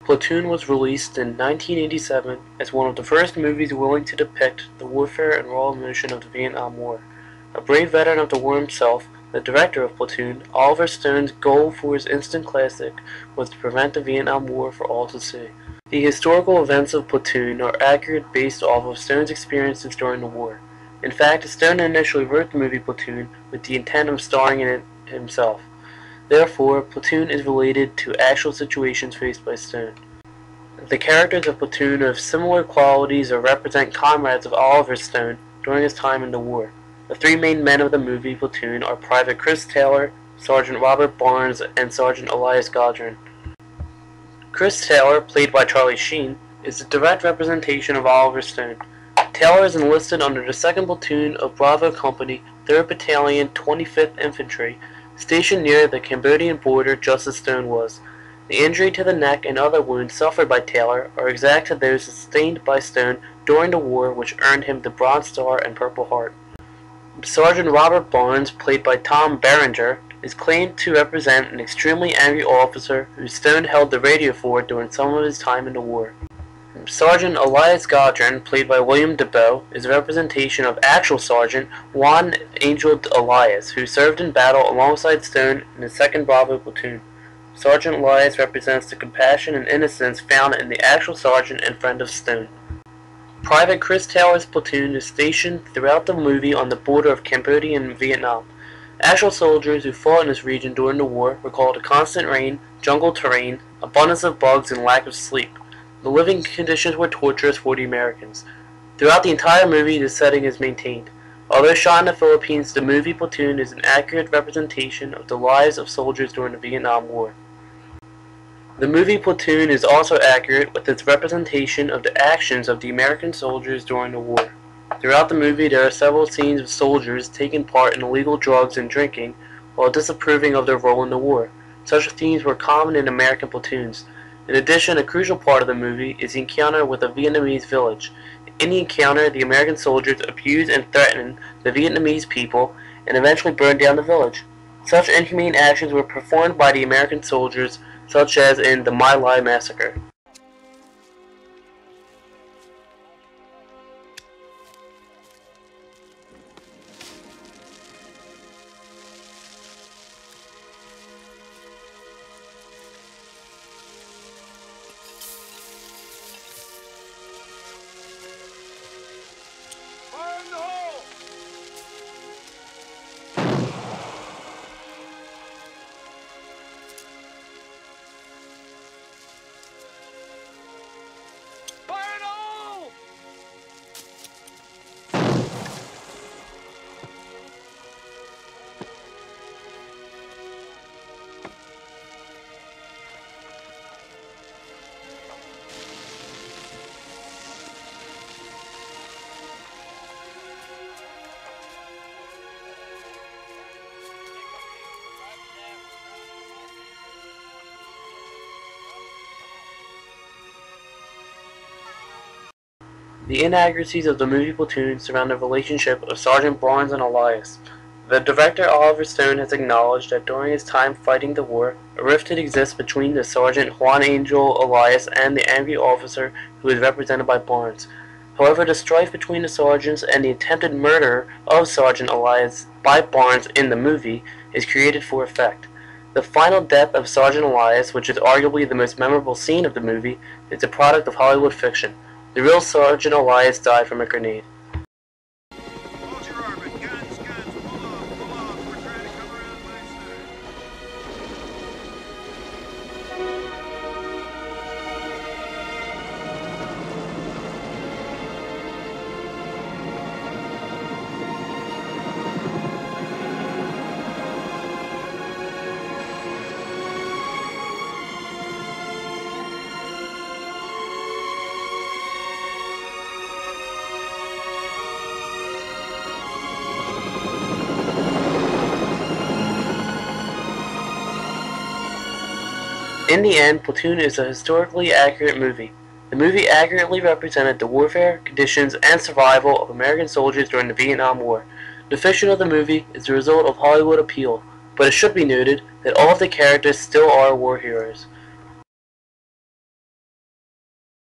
Platoon was released in 1987 as one of the first movies willing to depict the warfare and raw emotion of the Vietnam War. A brave veteran of the war himself, the director of Platoon, Oliver Stone's goal for his instant classic was to prevent the Vietnam War for all to see. The historical events of Platoon are accurate based off of Stone's experiences during the war. In fact, Stone initially wrote the movie Platoon with the intent of starring in it himself. Therefore, Platoon is related to actual situations faced by Stone. The characters of Platoon have similar qualities or represent comrades of Oliver Stone during his time in the war. The three main men of the movie Platoon are Private Chris Taylor, Sergeant Robert Barnes, and Sergeant Elias Godron. Chris Taylor, played by Charlie Sheen, is the direct representation of Oliver Stone. Taylor is enlisted under the 2nd Platoon of Bravo Company, 3rd Battalion, 25th Infantry, stationed near the Cambodian border just as Stone was. The injury to the neck and other wounds suffered by Taylor are exact to those sustained by Stone during the war, which earned him the Bronze Star and Purple Heart. Sergeant Robert Barnes, played by Tom Berenger, is claimed to represent an extremely angry officer who Stone held the radio for during some of his time in the war. Sergeant Elias Godron, played by William DaBoe, is a representation of actual Sergeant Juan Angel Elias, who served in battle alongside Stone in the 2nd Bravo Platoon. Sergeant Elias represents the compassion and innocence found in the actual sergeant and friend of Stone. Private Chris Taylor's platoon is stationed throughout the movie on the border of Cambodia and Vietnam. Actual soldiers who fought in this region during the war were called constant rain, jungle terrain, abundance of bugs, and lack of sleep. The living conditions were torturous for the Americans. Throughout the entire movie, the setting is maintained. Although shot in the Philippines, the movie Platoon is an accurate representation of the lives of soldiers during the Vietnam War. The movie Platoon is also accurate with its representation of the actions of the American soldiers during the war. Throughout the movie, there are several scenes of soldiers taking part in illegal drugs and drinking while disapproving of their role in the war. Such themes were common in American platoons. In addition, a crucial part of the movie is the encounter with a Vietnamese village. In the encounter, the American soldiers abuse and threaten the Vietnamese people and eventually burn down the village. Such inhumane actions were performed by the American soldiers, such as in the My Lai massacre. The inaccuracies of the movie Platoon surround the relationship of Sergeant Barnes and Elias. The director Oliver Stone has acknowledged that during his time fighting the war, a rift had existed between the Sergeant Juan Angel Elias and the angry officer who is represented by Barnes. However, the strife between the sergeants and the attempted murder of Sergeant Elias by Barnes in the movie is created for effect. The final death of Sergeant Elias, which is arguably the most memorable scene of the movie, is a product of Hollywood fiction. The real Sergeant Elias died from a grenade. Hold your orbit. Guns, pull off. We're trying to come around my side. In the end, Platoon is a historically accurate movie. The movie accurately represented the warfare, conditions, and survival of American soldiers during the Vietnam War. The fiction of the movie is the result of Hollywood appeal, but it should be noted that all of the characters still are war heroes.